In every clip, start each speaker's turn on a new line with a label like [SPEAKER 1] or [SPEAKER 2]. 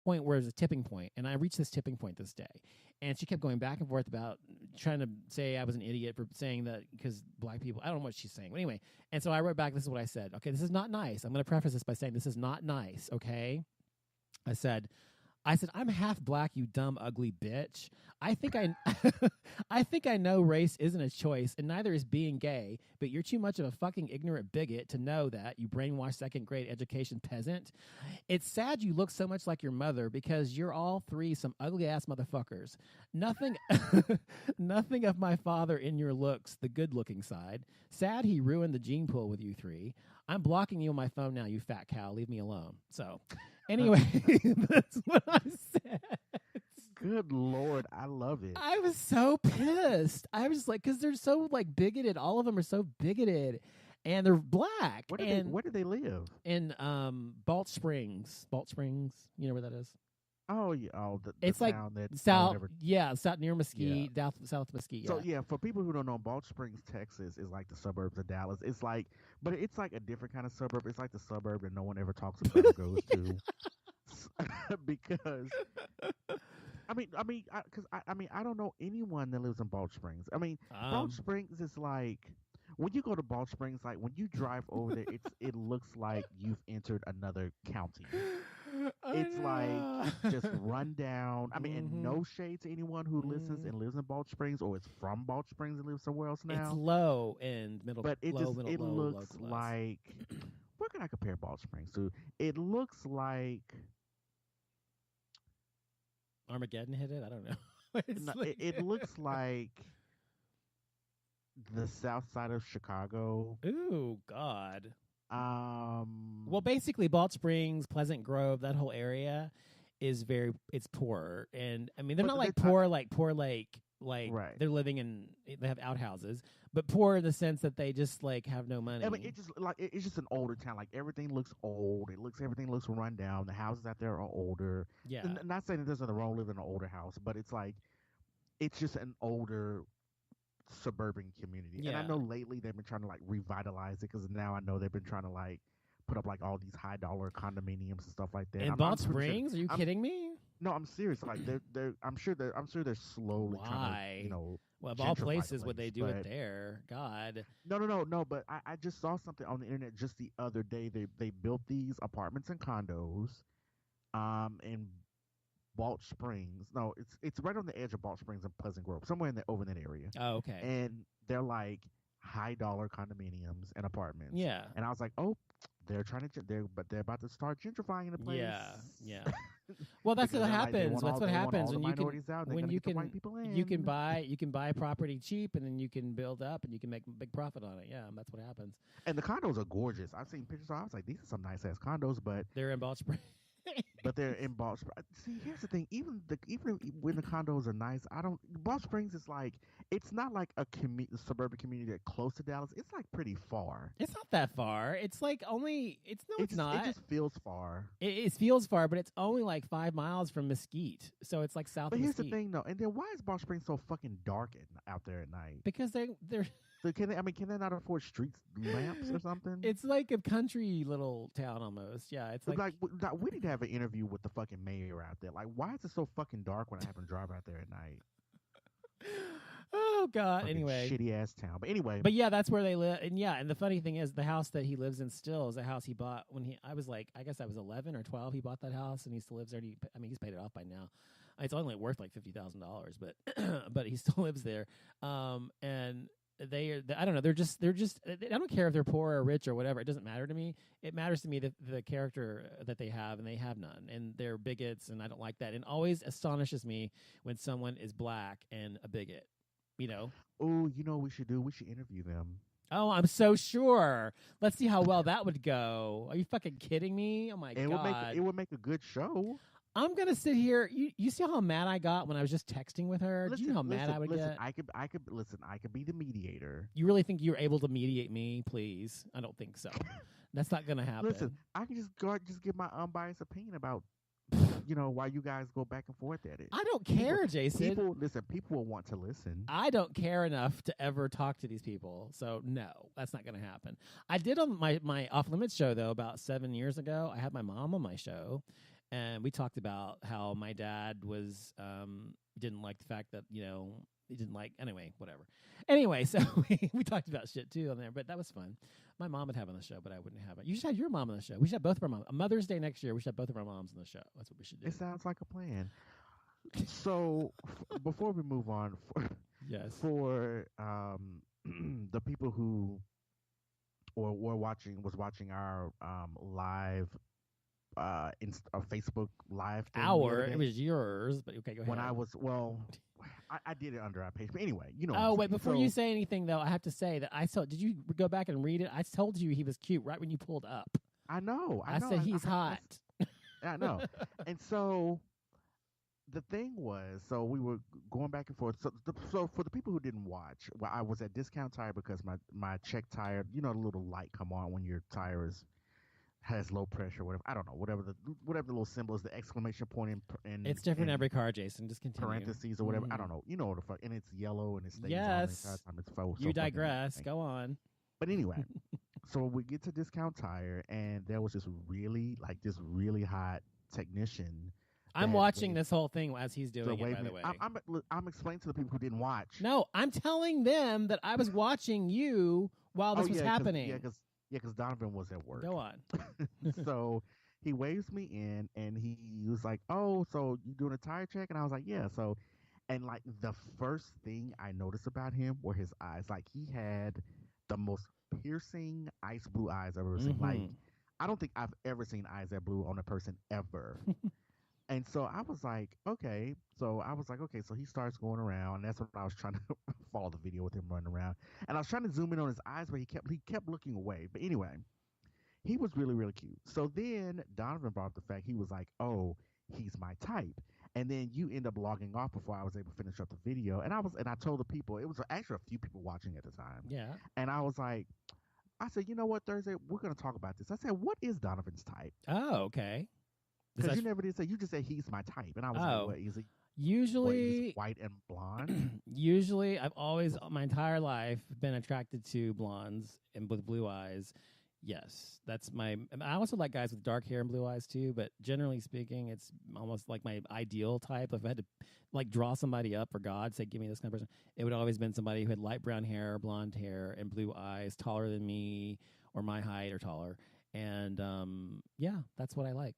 [SPEAKER 1] point where there's a tipping point, and I reached this tipping point this day. And she kept going back and forth about trying to say I was an idiot for saying that because black people, I don't know what she's saying. But anyway, and so I wrote back, this is what I said. Okay, this is not nice. I'm going to preface this by saying this is not nice, okay? I said, I'm half black, you dumb, ugly bitch. I think I know race isn't a choice, and neither is being gay, but you're too much of a fucking ignorant bigot to know that, you brainwashed second-grade education peasant. It's sad you look so much like your mother because you're all three some ugly-ass motherfuckers. Nothing of my father in your looks, the good-looking side. Sad he ruined the gene pool with you three. I'm blocking you on my phone now, you fat cow. Leave me alone. So, anyway, that's what I said.
[SPEAKER 2] Good Lord, I love it.
[SPEAKER 1] I was so pissed. I was like, because they're so like bigoted. All of them are so bigoted, and they're black.
[SPEAKER 2] Where do they live?
[SPEAKER 1] In Balch Springs. Balch Springs. You know where that is?
[SPEAKER 2] Oh yeah, the
[SPEAKER 1] it's
[SPEAKER 2] town
[SPEAKER 1] like
[SPEAKER 2] that
[SPEAKER 1] south. Yeah, south near Mesquite,
[SPEAKER 2] yeah.
[SPEAKER 1] south Mesquite.
[SPEAKER 2] So yeah, for people who don't know, Balch Springs, Texas, is like the suburbs of Dallas. It's like, but it's like a different kind of suburb. It's like the suburb that no one ever talks about or goes to, because. I don't know anyone that lives in Balch Springs. Balch Springs is like, when you go to Balch Springs, like when you drive over there, it looks like you've entered another county. It's just run down. And no shade to anyone who listens and lives in Balch Springs or is from Balch Springs and lives somewhere else now.
[SPEAKER 1] It's low and middle,
[SPEAKER 2] but it
[SPEAKER 1] looks
[SPEAKER 2] like, what can I compare Balch Springs to? It looks like
[SPEAKER 1] Armageddon hit it. I don't know.
[SPEAKER 2] It looks like the south side of Chicago.
[SPEAKER 1] Ooh, God.
[SPEAKER 2] Well,
[SPEAKER 1] basically, Balch Springs, Pleasant Grove, that whole area is it's poor, and they're not like poor, like right. They're living in, they have outhouses, but poor in the sense that they just like have no money.
[SPEAKER 2] It's just an older town. Like everything looks old. Everything looks run down. The houses out there are older.
[SPEAKER 1] Yeah.
[SPEAKER 2] Not saying that there's nothing wrong living in an older house, but it's like, it's just an older suburban community.
[SPEAKER 1] Yeah.
[SPEAKER 2] And I know lately they've been trying to like revitalize it, because now I know they've been trying to like put up like all these high dollar condominiums and stuff like that.
[SPEAKER 1] In Balch Springs? Are you kidding me?
[SPEAKER 2] No, I'm serious. Like I'm sure they're slowly trying to,
[SPEAKER 1] well, of all places would they do it there? God.
[SPEAKER 2] No. But I just saw something on the internet just the other day. They built these apartments and condos, in Balch Springs. No, it's right on the edge of Balch Springs and Pleasant Grove, somewhere over in that area.
[SPEAKER 1] Oh, okay.
[SPEAKER 2] And they're like high dollar condominiums and apartments.
[SPEAKER 1] Yeah.
[SPEAKER 2] And I was like, oh, they're about to start gentrifying the place.
[SPEAKER 1] Yeah. Well, that's what happens. That's what happens when you can buy property cheap, and then you can build up and you can make a big profit on it. Yeah, that's what happens.
[SPEAKER 2] And the condos are gorgeous. I've seen pictures. I was like, these are some nice ass condos, but
[SPEAKER 1] they're in Balch Springs.
[SPEAKER 2] But they're in Balch Springs. See, here's the thing. Even when the condos are nice, Balch Springs is like, it's not like a suburban community that's close to Dallas. It's like pretty far.
[SPEAKER 1] It's not that far. It's like it's not.
[SPEAKER 2] It just feels far.
[SPEAKER 1] It feels far, but it's only like 5 miles from Mesquite. So it's like south of Mesquite.
[SPEAKER 2] But here's the thing, though. And then why is Balch Springs so fucking dark out there at night?
[SPEAKER 1] Because they're
[SPEAKER 2] So can they not afford street lamps or something?
[SPEAKER 1] It's like a country little town almost. Yeah, it's like
[SPEAKER 2] we need to have an interview with the fucking mayor out there. Like, why is it so fucking dark when I happen to drive out there at night?
[SPEAKER 1] Oh God.
[SPEAKER 2] Fucking
[SPEAKER 1] anyway,
[SPEAKER 2] shitty ass town. But anyway.
[SPEAKER 1] But yeah, that's where they live. And the funny thing is, the house that he lives in still is a house he bought when I was 11 or 12. He bought that house and he still lives there. He's paid it off by now. It's only worth like $50,000, but he still lives there. And I don't know. They're just. I don't care if they're poor or rich or whatever. It doesn't matter to me. It matters to me the character that they have, and they have none. And they're bigots, and I don't like that. And always astonishes me when someone is black and a bigot.
[SPEAKER 2] Oh, what we should do? We should interview them.
[SPEAKER 1] Oh, I'm so sure. Let's see how well that would go. Are you fucking kidding me? Oh my God.
[SPEAKER 2] It would make a good show.
[SPEAKER 1] I'm gonna sit here. You see how mad I got when I was just texting with her? Do you know how mad I would get?
[SPEAKER 2] I could be the mediator.
[SPEAKER 1] You really think you're able to mediate me? Please, I don't think so. That's not gonna happen.
[SPEAKER 2] Listen, I can just give my unbiased opinion about why you guys go back and forth at it.
[SPEAKER 1] I don't care, Jason.
[SPEAKER 2] People will want to listen.
[SPEAKER 1] I don't care enough to ever talk to these people. So no, that's not going to happen. I did on my Off Limits show though about 7 years ago. I had my mom on my show, And we talked about how my dad was didn't like the fact that he didn't like whatever. Anyway, so we talked about shit too on there, but that was fun. My mom would have on the show, but I wouldn't have it. You should have your mom on the show. We should have both of our moms. Mother's Day next year, we should have both of our moms on the show. That's what we should do.
[SPEAKER 2] It sounds like a plan. So before we move on, for the people who was watching our live Facebook live thing
[SPEAKER 1] it was yours, but okay, go ahead.
[SPEAKER 2] When I did it under our page, but anyway,
[SPEAKER 1] Oh wait, before you say anything though, I have to say that I saw. Did you go back and read it? I told you he was cute right when you pulled up.
[SPEAKER 2] I know.
[SPEAKER 1] I said he's hot.
[SPEAKER 2] I know. And so the thing was, so we were going back and forth. So for the people who didn't watch, well, I was at Discount Tire because my check tire, the little light come on when your tire has low pressure, whatever. I don't know, whatever the little symbol is, the exclamation point in
[SPEAKER 1] it's different in every car, Jason. Just continue.
[SPEAKER 2] Parentheses or whatever. I don't know. You know what the fuck, and it's yellow and it stays on the entire time. It's
[SPEAKER 1] you digress. Go on.
[SPEAKER 2] But anyway, so we get to Discount Tire, and there was this really hot technician.
[SPEAKER 1] I'm watching this whole thing as he's doing it, by the way.
[SPEAKER 2] I'm explaining to the people who didn't watch.
[SPEAKER 1] No, I'm telling them that I was watching you while this was happening.
[SPEAKER 2] Because Donovan was at work.
[SPEAKER 1] Go on.
[SPEAKER 2] So he waves me in, and he was like, "Oh, so you doing a tire check?" And I was like, "Yeah." So, and like the first thing I noticed about him were his eyes. Like he had the most piercing ice blue eyes I've ever seen. Like I don't think I've ever seen eyes that blue on a person ever. And so I was like, okay. So he starts going around, and that's what I was trying to follow the video with him running around. And I was trying to zoom in on his eyes, but he kept looking away. But anyway, he was really, really cute. So then Donovan brought up the fact, he was like, oh, he's my type. And then you end up logging off before I was able to finish up the video. And I told the people, it was actually a few people watching at the time.
[SPEAKER 1] Yeah.
[SPEAKER 2] And I was like, I said, you know what, Thursday, we're going to talk about this. I said, what is Donovan's type?
[SPEAKER 1] Oh, okay.
[SPEAKER 2] Because you never did say, you just said he's my type. And I was like, what, is he?
[SPEAKER 1] Usually,
[SPEAKER 2] white and blonde?
[SPEAKER 1] Usually, I've always, my entire life, been attracted to blondes and with blue eyes. Yes, that's I also like guys with dark hair and blue eyes too, but generally speaking, it's almost like my ideal type. If I had to like draw somebody up for God, say, give me this kind of person, it would always been somebody who had light brown hair, blonde hair, and blue eyes, taller than me or my height or taller. And that's what I like.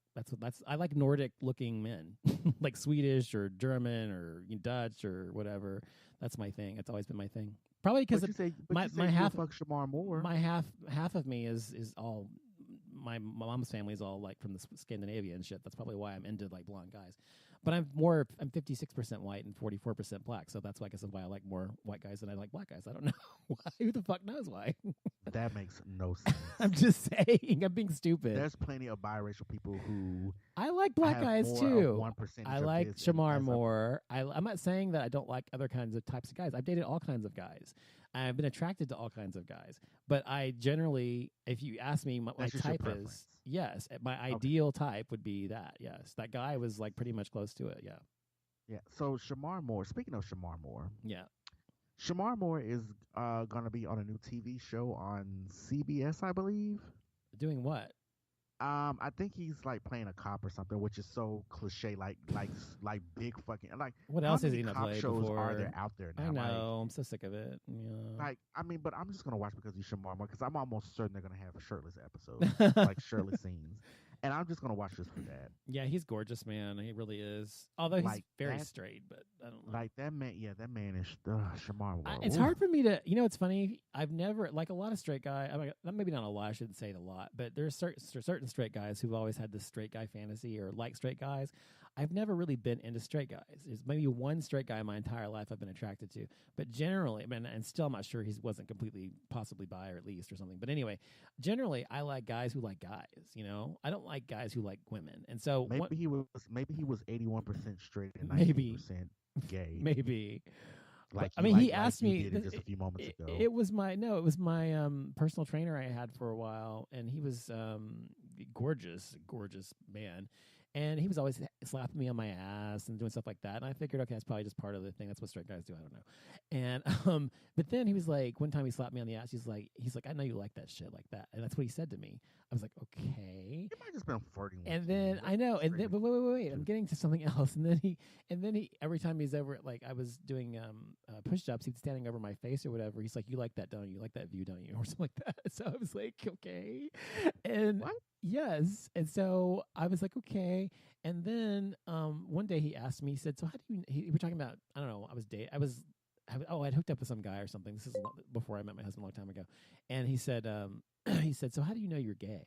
[SPEAKER 1] I like Nordic looking men, like Swedish or German or Dutch or whatever. That's my thing. It's always been my thing. Probably because my half
[SPEAKER 2] fuck Shamar Moore.
[SPEAKER 1] My half of me is all my mom's family is all like from the Scandinavia and shit. That's probably why I'm into like blonde guys. But I'm 56% white and 44% black, so that's why I guess why I like more white guys than I like black guys. I don't know why. Who the fuck knows why?
[SPEAKER 2] That makes no sense.
[SPEAKER 1] I'm just saying. I'm being stupid.
[SPEAKER 2] There's plenty of biracial people who
[SPEAKER 1] I like black guys too. I like Shamar Moore. I'm not saying that I don't like other kinds of types of guys. I've dated all kinds of guys. I've been attracted to all kinds of guys. But I generally, if you ask me what my type is, yes, my ideal type would be that. Yes, that guy was like pretty much close to it. Yeah.
[SPEAKER 2] Yeah. So Shamar Moore. Speaking of Shamar Moore.
[SPEAKER 1] Yeah.
[SPEAKER 2] Shamar Moore is going to be on a new TV show on CBS, I believe.
[SPEAKER 1] Doing what?
[SPEAKER 2] I think he's like playing a cop or something, which is so cliche, like big fucking like.
[SPEAKER 1] What else has he not
[SPEAKER 2] cop
[SPEAKER 1] played
[SPEAKER 2] shows
[SPEAKER 1] before?
[SPEAKER 2] Are there out there now?
[SPEAKER 1] I know. I'm so sick of it. Yeah.
[SPEAKER 2] But I'm just gonna watch because he's Shamar Moore because I'm almost certain they're gonna have a shirtless episode, like shirtless scenes, and I'm just gonna watch this for that.
[SPEAKER 1] Yeah, he's gorgeous, man. He really is. Although he's very straight, but I don't know.
[SPEAKER 2] Like that man. Yeah, that man is Shamar Moore.
[SPEAKER 1] It's hard for me to. It's funny. I've never like a lot of straight guys. I mean, maybe not a lot. I shouldn't say it a lot, but there's certain straight guys who've always had this straight guy fantasy or like straight guys. I've never really been into straight guys. There's maybe one straight guy in my entire life I've been attracted to, but generally, and still I'm not sure he wasn't completely possibly bi or at least or something. But anyway, generally I like guys who like guys. I don't like guys who like women, and so
[SPEAKER 2] maybe he was 81% straight and 90% gay.
[SPEAKER 1] Maybe.
[SPEAKER 2] Like
[SPEAKER 1] he asked me
[SPEAKER 2] just a few moments ago.
[SPEAKER 1] It was my personal trainer I had for a while, and he was gorgeous man, and he was always slapping me on my ass and doing stuff like that. And I figured, okay, that's probably just part of the thing. That's what straight guys do. I don't know. And but then he was like, one time he slapped me on the ass. He's like, I know you like that shit like that, and that's what he said to me. I was like, okay.
[SPEAKER 2] He might just been flirting with
[SPEAKER 1] And
[SPEAKER 2] you.
[SPEAKER 1] then I know, and then, but wait, I'm getting to something else. And then he, every time he's over, like I was doing push-ups, he's standing over my face or whatever. He's like, you like that, don't you? You like that view, don't you? Or something like that. So I was like, okay. And
[SPEAKER 2] what?
[SPEAKER 1] yes. And so I was like, okay. And then one day he asked me, he said, so how do you, we're talking about, I don't know, I'd hooked up with some guy or something. This is before I met my husband a long time ago. And he said, he said, so how do you know you're gay?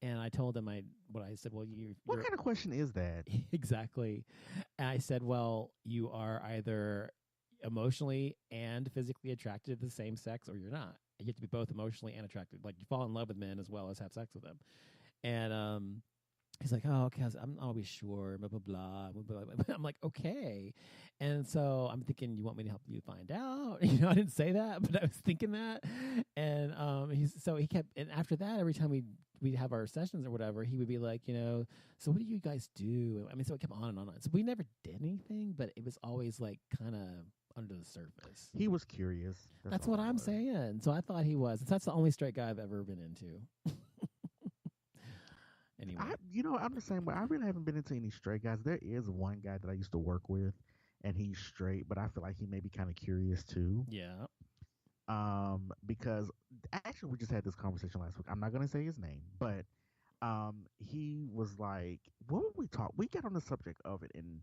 [SPEAKER 1] And I told him what I said. Well,
[SPEAKER 2] what kind of question is that?
[SPEAKER 1] Exactly. And I said, well, you are either emotionally and physically attracted to the same sex, or you're not. You have to be both emotionally and attracted. Like you fall in love with men as well as have sex with them. And he's like, oh, okay. I'm always sure. Blah blah blah. Blah, blah, blah. I'm like, okay. And so I'm thinking, you want me to help you find out? You know, I didn't say that, but I was thinking that. And he kept. And after that, every time we'd have our sessions or whatever, he would be like, you know, so what do you guys do? I mean, so it kept on and on. So we never did anything, but it was always like kind of under the surface.
[SPEAKER 2] He was curious.
[SPEAKER 1] That's what I'm saying. So I thought he was. That's the only straight guy I've ever been into. Anyway.
[SPEAKER 2] I'm the same way. I really haven't been into any straight guys. There is one guy that I used to work with, and he's straight, but I feel like he may be kind of curious too.
[SPEAKER 1] Yeah.
[SPEAKER 2] Because actually we just had this conversation last week. I'm not gonna say his name, but he was like, what would we talk? We got on the subject of it, and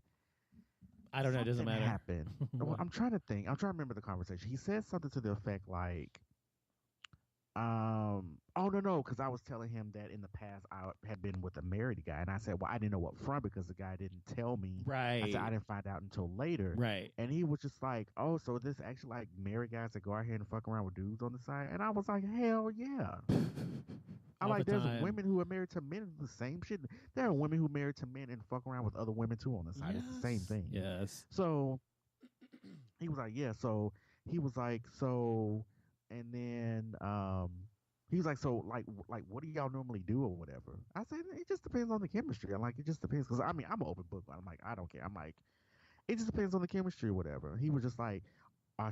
[SPEAKER 1] I don't know. It doesn't matter.
[SPEAKER 2] Happened. Well, I'm trying to think. I'm trying to remember the conversation. He said something to the effect like, oh no, because I was telling him that in the past I had been with a married guy, and I said, well, I didn't know what front because the guy didn't tell me.
[SPEAKER 1] Right.
[SPEAKER 2] I said I didn't find out until later.
[SPEAKER 1] Right.
[SPEAKER 2] And he was just like, oh, so this actually like married guys that go out here and fuck around with dudes on the side, and I was like, hell yeah. I like there's women who are married to men the same shit. There are women who are married to men and fuck around with other women too on the side. Yes. It's the same thing.
[SPEAKER 1] Yes.
[SPEAKER 2] So he was like, yeah. So he was like, so, and then he was like, so like what do y'all normally do or whatever? I said it just depends on the chemistry. I'm like, it just depends because I mean I'm an open book. But I'm like, I don't care. I'm like, it just depends on the chemistry or whatever. He was just like,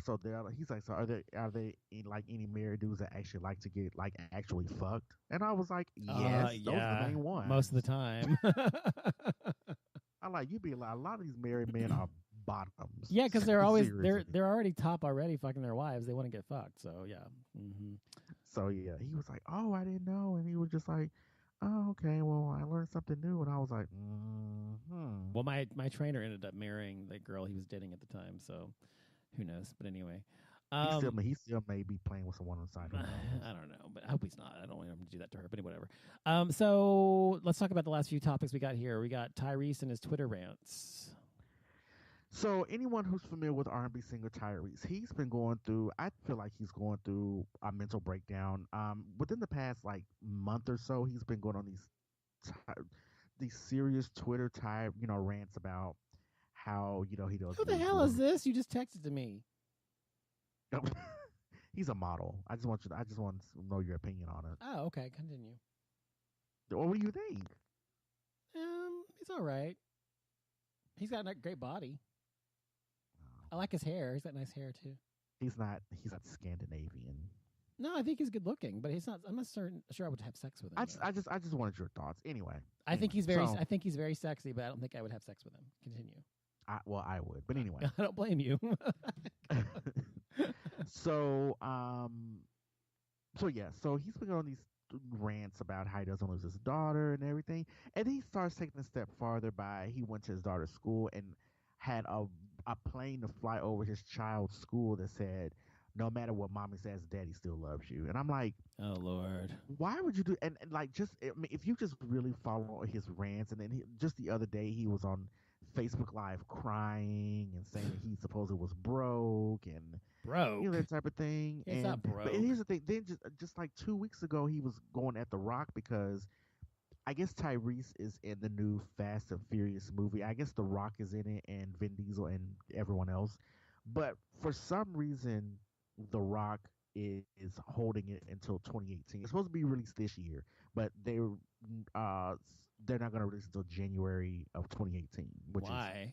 [SPEAKER 2] so he's like, so are they like any married dudes that actually like to get like actually fucked? And I was like, yes, those are the main ones.
[SPEAKER 1] Most of the time.
[SPEAKER 2] I'm like, a lot of these married men are bottoms.
[SPEAKER 1] Yeah, because they're always they're already top already fucking their wives. They want to get fucked. So yeah. Mm-hmm.
[SPEAKER 2] So yeah, he was like, oh, I didn't know, and he was just like, oh, okay, well, I learned something new, and I was like,
[SPEAKER 1] Well, my trainer ended up marrying the girl he was dating at the time, so who knows? But anyway,
[SPEAKER 2] he still may be playing with someone on the side.
[SPEAKER 1] I don't know, but I hope he's not. I don't want him to do that to her, but whatever. So let's talk about the last few topics we got here. We got Tyrese and his Twitter rants.
[SPEAKER 2] So anyone who's familiar with R&B singer Tyrese, he's been going through, I feel like he's going through a mental breakdown. Within the past like month or so, he's been going on these serious Twitter type, rants about how, he does.
[SPEAKER 1] Who the hell is this? You just texted to me.
[SPEAKER 2] He's a model. I just want to know your opinion on it.
[SPEAKER 1] Oh, okay. Continue.
[SPEAKER 2] What do you think?
[SPEAKER 1] He's all right. He's got a great body. I like his hair. He's got nice hair too.
[SPEAKER 2] He's not Scandinavian.
[SPEAKER 1] No, I think he's good looking, but he's not. I'm not sure I would have sex with him.
[SPEAKER 2] I just wanted your thoughts. Anyway,
[SPEAKER 1] I think he's very sexy, but I don't think I would have sex with him. Continue.
[SPEAKER 2] I would, but anyway,
[SPEAKER 1] I don't blame you.
[SPEAKER 2] So he's been on these rants about how he doesn't lose his daughter and everything, and he starts taking a step farther by he went to his daughter's school and had a plane to fly over his child's school that said, no matter what mommy says, daddy still loves you. And I'm like,
[SPEAKER 1] oh Lord,
[SPEAKER 2] why would you do? And like, just if you just really follow his rants, and then just the other day he was on Facebook Live crying and saying that he supposedly was broke and that type of thing.
[SPEAKER 1] It's not broke.
[SPEAKER 2] But here's the thing. Then just like 2 weeks ago, he was going at The Rock because I guess Tyrese is in the new Fast and Furious movie. I guess The Rock is in it and Vin Diesel and everyone else. But for some reason, The Rock is holding it until 2018. It's supposed to be released this year, but they're not going to release until January of 2018, which
[SPEAKER 1] Why?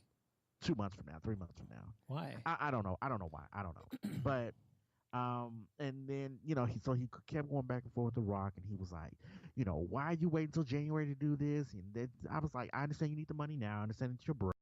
[SPEAKER 2] is 2 months from now, 3 months from now.
[SPEAKER 1] Why?
[SPEAKER 2] I don't know. I don't know why. I don't know. But And then he kept going back and forth with The Rock, and he was like, why are you waiting until January to do this? And then I was like, I understand you need the money now. I understand it's your break.